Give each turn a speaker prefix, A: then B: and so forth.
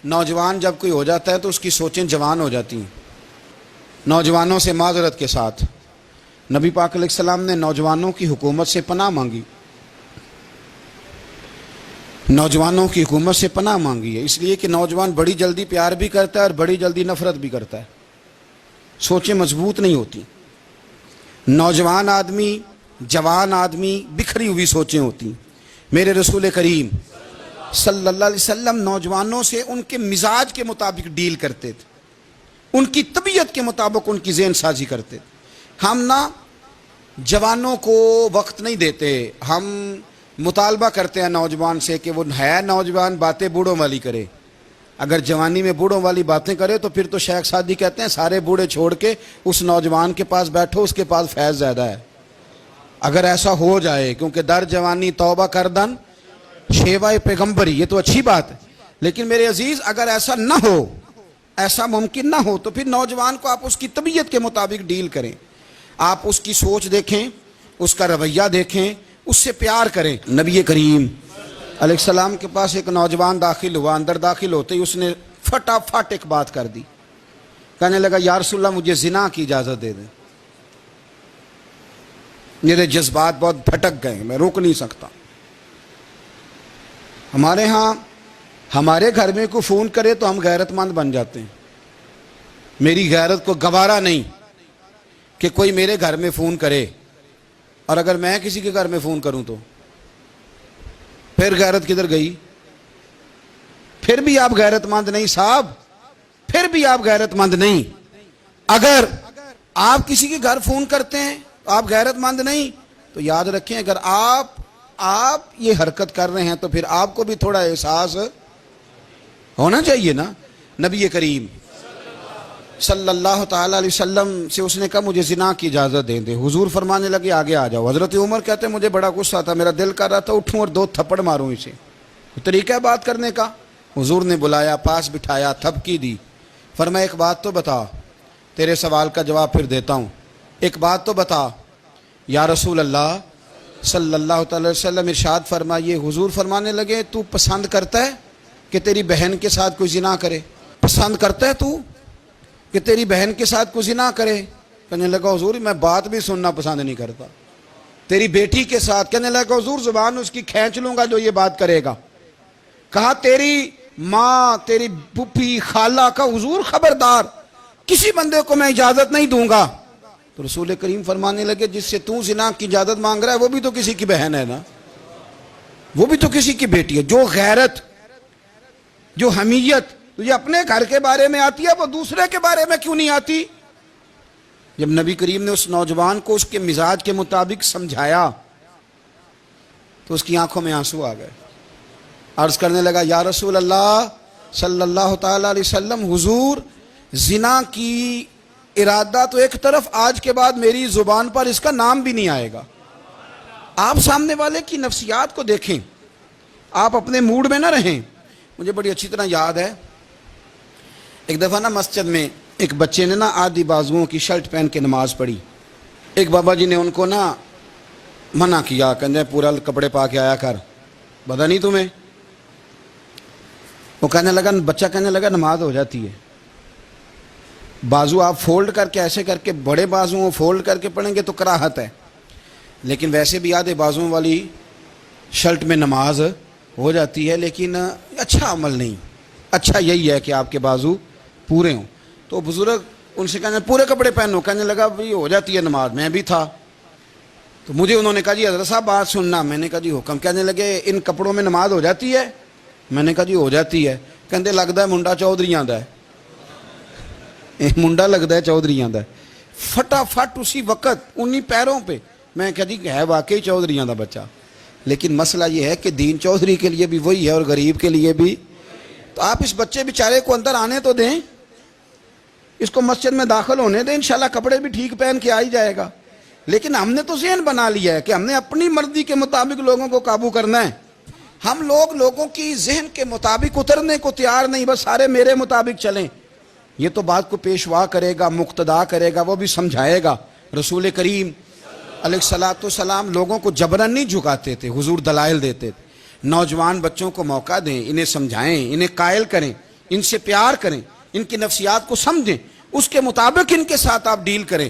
A: نوجوان جب کوئی ہو جاتا ہے تو اس کی سوچیں جوان ہو جاتی ہیں. نوجوانوں سے معذرت کے ساتھ نبی پاک علیہ السلام نے نوجوانوں کی حکومت سے پناہ مانگی. نوجوانوں کی حکومت سے پناہ مانگی ہے اس لیے کہ نوجوان بڑی جلدی پیار بھی کرتا ہے اور بڑی جلدی نفرت بھی کرتا ہے. سوچیں مضبوط نہیں ہوتی. نوجوان آدمی، جوان آدمی، بکھری ہوئی سوچیں ہوتی. میرے رسول کریم صلی اللہ علیہ وسلم نوجوانوں سے ان کے مزاج کے مطابق ڈیل کرتے تھے، ان کی طبیعت کے مطابق ان کی ذہن سازی کرتے تھے. ہم نہ جوانوں کو وقت نہیں دیتے، ہم مطالبہ کرتے ہیں نوجوان سے کہ وہ ہے نوجوان باتیں بوڑھوں والی کرے. اگر جوانی میں بوڑھوں والی باتیں کرے تو پھر تو شیخ سعدی کہتے ہیں سارے بوڑھے چھوڑ کے اس نوجوان کے پاس بیٹھو، اس کے پاس فیض زیادہ ہے. اگر ایسا ہو جائے، کیونکہ در جوانی توبہ کردن شیوائے پیغمبری، یہ تو اچھی بات ہے، لیکن میرے عزیز اگر ایسا نہ ہو، ایسا ممکن نہ ہو تو پھر نوجوان کو آپ اس کی طبیعت کے مطابق ڈیل کریں. آپ اس کی سوچ دیکھیں، اس کا رویہ دیکھیں، اس سے پیار کریں. نبی کریم علیہ السلام کے پاس ایک نوجوان داخل ہوا. اندر داخل ہوتے ہی اس نے فٹافٹ ایک بات کر دی. کہنے لگا یا رسول اللہ مجھے زنا کی اجازت دے دیں. میرے جذبات بہت بھٹک گئے، میں روک نہیں سکتا. ہمارے ہاں ہمارے گھر میں کوئی فون کرے تو ہم غیرت مند بن جاتے ہیں. میری غیرت کو گوارا نہیں کہ کوئی میرے گھر میں فون کرے، اور اگر میں کسی کے گھر میں فون کروں تو پھر غیرت کدھر گئی؟ پھر بھی آپ غیرت مند نہیں صاحب، پھر بھی آپ غیرت مند نہیں. اگر آپ کسی کے گھر فون کرتے ہیں تو آپ غیرت مند نہیں، تو یاد رکھیں اگر آپ یہ حرکت کر رہے ہیں تو پھر آپ کو بھی تھوڑا احساس ہونا چاہیے نا. نبی کریم صلی اللہ تعالی علیہ وسلم سے اس نے کہا مجھے زنا کی اجازت دیں دے. حضور فرمانے لگے آگے آ جاؤ. حضرت عمر کہتے ہیں مجھے بڑا غصہ تھا، میرا دل کر رہا تھا اٹھوں اور 2 تھپڑ ماروں اسے. طریقہ ہے بات کرنے کا. حضور نے بلایا، پاس بٹھایا، تھپکی دی. فرمایا ایک بات تو بتا، تیرے سوال کا جواب پھر دیتا ہوں. ایک بات تو بتا. یا رسول اللہ صلی اللہ تعالی وسلم ارشاد فرمائیے. حضور فرمانے لگے تو پسند کرتا ہے کہ تیری بہن کے ساتھ کوئی زنا کرے؟ پسند کرتا ہے تو کہ تیری بہن کے ساتھ کوئی زنا کرے؟ کہنے لگا حضور میں بات بھی سننا پسند نہیں کرتا. تیری بیٹی کے ساتھ؟ کہنے لگا حضور زبان اس کی کھینچ لوں گا جو یہ بات کرے گا. کہا تیری ماں، تیری پھوپھی، خالہ کا؟ حضور خبردار کسی بندے کو میں اجازت نہیں دوں گا. تو رسول کریم فرمانے لگے جس سے تو زنا کی اجازت مانگ رہا ہے وہ بھی تو کسی کی بہن ہے نا، وہ بھی تو کسی کی بیٹی ہے. جو غیرت، جو حمیت تجھے اپنے گھر کے بارے میں آتی ہے وہ دوسرے کے بارے میں کیوں نہیں آتی؟ جب نبی کریم نے اس نوجوان کو اس کے مزاج کے مطابق سمجھایا تو اس کی آنکھوں میں آنسو آ گئے. عرض کرنے لگا یا رسول اللہ صلی اللہ تعالی علیہ وسلم حضور زنا کی ارادہ تو ایک طرف، آج کے بعد میری زبان پر اس کا نام بھی نہیں آئے گا. آپ سامنے والے کی نفسیات کو دیکھیں، آپ اپنے موڈ میں نہ رہیں. مجھے بڑی اچھی طرح یاد ہے ایک دفعہ نا مسجد میں ایک بچے نے نا آدھی بازوؤں کی شرٹ پہن کے نماز پڑھی. ایک بابا جی نے ان کو نا منع کیا، کہتے ہیں پورا کپڑے پا کے آیا کر، پتہ نہیں تمہیں. وہ کہنے لگا، بچہ کہنے لگا نماز ہو جاتی ہے. بازو آپ فولڈ کر کے ایسے کر کے، بڑے بازو فولڈ کر کے پڑھیں گے تو کراہت ہے، لیکن ویسے بھی آدھے بازوؤں والی شرٹ میں نماز ہو جاتی ہے، لیکن اچھا عمل نہیں. اچھا یہی ہے کہ آپ کے بازو پورے ہوں. تو بزرگ ان سے کہنے پورے کپڑے پہنو. کہنے لگا بھائی ہو جاتی ہے نماز، میں بھی تھا. تو مجھے انہوں نے کہا جی حضرت صاحب بات سننا. میں نے کہا جی حکم. کہنے لگے ان کپڑوں میں نماز ہو جاتی ہے؟ میں نے کہا جی ہو جاتی ہے. کہتے لگتا ہے منڈا چودھریاں دا ہے، منڈا لگتا ہے چودھریاں دا ہے. فٹافٹ اسی وقت انہی پیروں پہ میں کہا جی ہے واقعی چودھریاں دا بچہ. لیکن مسئلہ یہ ہے کہ دین چودھری کے لیے بھی وہی ہے اور غریب کے لیے بھی. تو آپ اس بچے بیچارے کو اندر آنے تو دیں، اس کو مسجد میں داخل ہونے دیں، انشاءاللہ کپڑے بھی ٹھیک پہن کے آ ہی جائے گا. لیکن ہم نے تو ذہن بنا لیا ہے کہ ہم نے اپنی مرضی کے مطابق لوگوں کو قابو کرنا ہے. ہم لوگوں کی ذہن کے مطابق اترنے کو تیار نہیں، بس سارے میرے مطابق چلیں. یہ تو بات کو پیشوا کرے گا، مقتدا کرے گا، وہ بھی سمجھائے گا. رسول کریم علیہ الصلوۃ والسلام لوگوں کو جبرن نہیں جھکاتے تھے، حضور دلائل دیتے تھے. نوجوان بچوں کو موقع دیں، انہیں سمجھائیں، انہیں قائل کریں ان سے پیار کریں، ان کی نفسیات کو سمجھیں، اس کے مطابق ان کے ساتھ آپ ڈیل کریں.